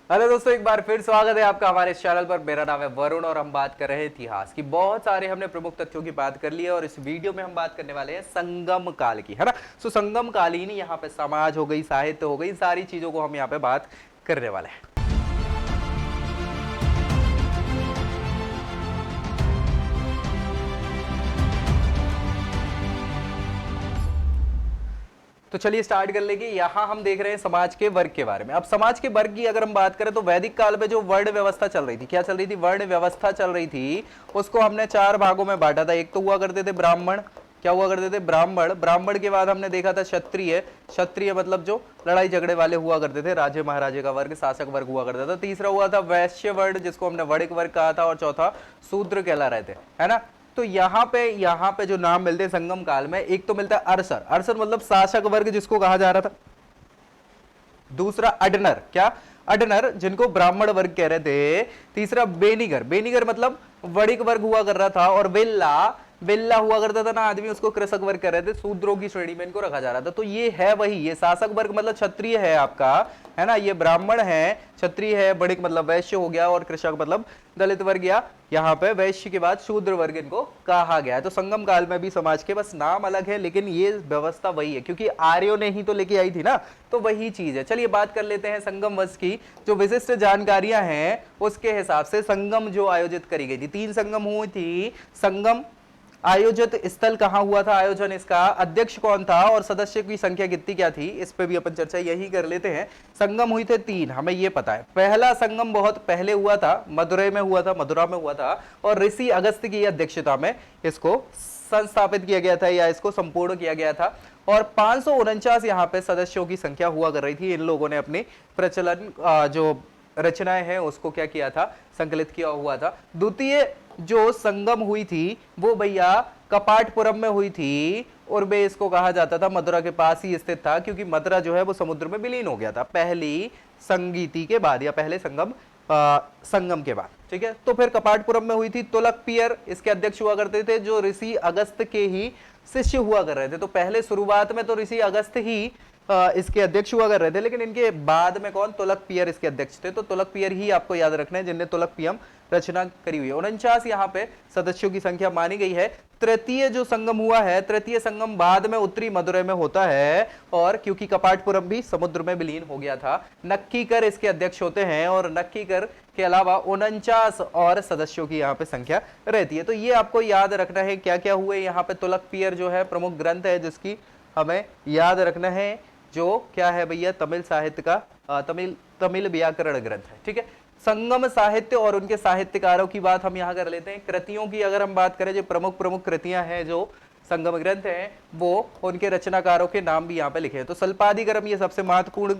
Hello दोस्तों, एक बार फिर स्वागत है आपका हमारे इस चैनल पर। मेरा नाम है वरुण और हम बात कर रहे हैं इतिहास की। बहुत सारे हमने प्रमुख तथ्यों की बात कर ली है और इस वीडियो में हम बात करने वाले हैं संगम काल की, है ना। सो संगम कालीन यहाँ पे समाज हो गई, साहित्य हो गई, सारी चीजों को हम यहाँ पे बात करने वाले हैं। तो चलिए स्टार्ट कर लेंगे। यहां हम देख रहे हैं समाज के वर्ग के बारे में। अब समाज के वर्ग की अगर हम बात करें तो वैदिक काल में जो वर्ण व्यवस्था चल रही थी, क्या चल रही थी? वर्ण व्यवस्था चल रही थी। उसको हमने चार भागों में बांटा था। एक तो हुआ करते थे ब्राह्मण। क्या हुआ करते थे? ब्राह्मण। ब्राह्मण के बाद हमने देखा था क्षत्रिय। क्षत्रिय मतलब जो लड़ाई झगड़े वाले हुआ करते थे, राजे महाराजे का वर्ग, शासक वर्ग हुआ करता था। तीसरा हुआ था वैश्य वर्ण, जिसको हमने वणिक वर्ग कहा था। और चौथा शूद्र कहला रहे थे, है ना। तो यहाँ पे जो नाम मिलते हैं संगम काल में, एक तो मिलता है अरसर। अरसर मतलब शासक वर्ग जिसको कहा जा रहा था। दूसरा अडनर। क्या? अडनर, जिनको ब्राह्मण वर्ग कह रहे थे। तीसरा बेनिगर। बेनिगर मतलब वणिक वर्ग हुआ कर रहा था। और बेल्ला, बेल्ला हुआ करता था ना आदमी, उसको कृषक वर्ग कह रहे थे। शूद्रों की श्रेणी में इनको रखा जा रहा था। तो ये है वही, ये शासक वर्ग मतलब क्षत्रिय है आपका, है ना। ये ब्राह्मण है, क्षत्रिय है, वणिक मतलब वैश्य हो गया, और कृषक मतलब दलित वर्ग, या यहाँ पे वैश्य के बाद शूद्र वर्ग इनको कहा गया है। तो संगम काल में भी समाज के बस नाम अलग है, लेकिन ये व्यवस्था वही है, क्योंकि आर्यों ने ही तो लेके आई थी ना, तो वही चीज है। चलिए बात कर लेते हैं संगम वंश की। जो विशिष्ट जानकारियां हैं उसके हिसाब से संगम जो आयोजित करी गई थी, 3 संगम हुई थी। संगम आयोजित स्थल कहां हुआ था, आयोजन इसका, अध्यक्ष कौन था, और सदस्य की संख्या कितनी क्या थी, इस पे भी अपन चर्चा यही कर लेते हैं। संगम हुई थे 3, हमें ये पता है। पहला संगम बहुत पहले हुआ था, मदुरै में हुआ था, मदुरा में हुआ था, और ऋषि अगस्त की अध्यक्षता में इसको संस्थापित किया गया था, या इसको संपूर्ण किया गया था। और 549 यहाँ पे सदस्यों की संख्या हुआ कर रही थी। इन लोगों ने अपनी प्रचलन जो रचनाएं हैं उसको क्या किया था, संकलित किया हुआ था। द्वितीय जो संगम हुई थी वो भैया कपाटपुरम में हुई थी, और वे इसको कहा जाता था, मदुरा के पास ही स्थित था, क्योंकि मदुरा जो है वो समुद्र में विलीन हो गया था पहली संगीति के बाद, या पहले संगम के बाद। ठीक है, तो फिर कपाटपुरम में हुई थी। तुलकपियर इसके अध्यक्ष हुआ करते थे, जो ऋषि अगस्त के ही शिष्य हुआ कर रहे थे। तो पहले शुरुआत में तो ऋषि अगस्त ही इसके अध्यक्ष हुआ कर रहे थे, लेकिन इनके बाद में कौन? तुलकपियर इसके अध्यक्ष थे। तो तुलकपियर ही आपको याद रखना है, जिनने तुलकपियम रचना करी हुई है। 49 यहाँ पे सदस्यों की संख्या मानी गई है। तृतीय जो संगम हुआ है, तृतीय संगम बाद में उत्तरी मदुरै में होता है, और क्योंकि कपाटपुरम भी समुद्र में विलीन हो गया था। नक्कीकर इसके अध्यक्ष होते हैं, और नक्कीकर के अलावा 49 और सदस्यों की यहाँ पे संख्या रहती है। तो ये आपको याद रखना है क्या क्या हुए यहाँ पे। तुलकपियर जो है प्रमुख ग्रंथ है जिसकी हमें याद रखना है, जो क्या है भैया, तमिल साहित्य का तमिल व्याकरण ग्रंथ है। ठीक है, संगम साहित्य और उनके साहित्यकारों की बात हम यहाँ कर लेते हैं। कृतियों की अगर हम बात करें, जो प्रमुख प्रमुख कृतियां हैं जो संगम ग्रंथ हैं, वो उनके रचनाकारों के नाम भी यहाँ पे लिखे हैं। तो सल्पादिगरम ये सबसे महत्वपूर्ण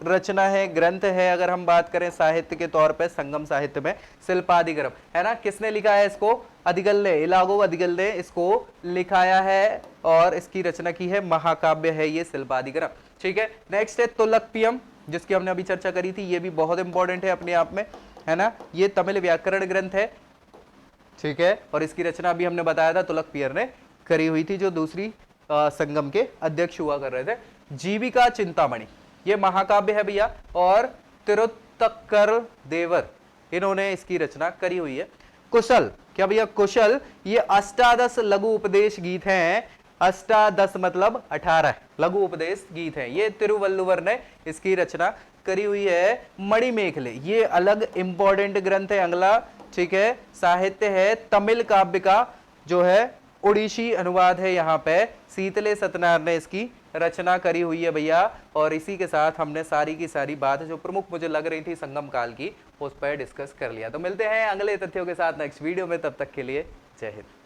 रचना है, ग्रंथ है। अगर हम बात करें साहित्य के तौर पे संगम साहित्य में, शिल्पादिगरम, है ना। किसने लिखा है इसको? अधिगल ने, इलागो अधिगल ने इसको लिखाया है, और इसकी रचना की है, महाकाव्य है ये शिल्पादिगरम। ठीक है, नेक्स्ट है तुलकपियम, जिसकी हमने अभी चर्चा करी थी। ये भी बहुत इंपॉर्टेंट है अपने आप में, है ना। ये तमिल व्याकरण ग्रंथ है, ठीक है, और इसकी रचना भी हमने बताया था तुलकपियर ने करी हुई थी, जो दूसरी संगम के अध्यक्ष हुआ कर रहे थे। जीविका चिंतामणि ये महाकाव्य है भैया, और तिरुत्तकर देवर इन्होंने इसकी रचना करी हुई है। कुशल, क्या भैया? कुशल ये अष्टादश लघु उपदेश गीत हैं। अष्टादश मतलब 18 लघु उपदेश गीत हैं, ये तिरुवल्लुवर ने इसकी रचना करी हुई है। मणिमेखले ये अलग इंपॉर्टेंट ग्रंथ है अगला, ठीक है, साहित्य है। तमिल काव्य का जो है ओडिशी अनुवाद है, यहाँ पे शीतले सतनार ने इसकी रचना करी हुई है भैया। और इसी के साथ हमने सारी की सारी बात जो प्रमुख मुझे लग रही थी संगम काल की, उस पर डिस्कस कर लिया। तो मिलते हैं अगले तथ्यों के साथ नेक्स्ट वीडियो में, तब तक के लिए जय हिंद।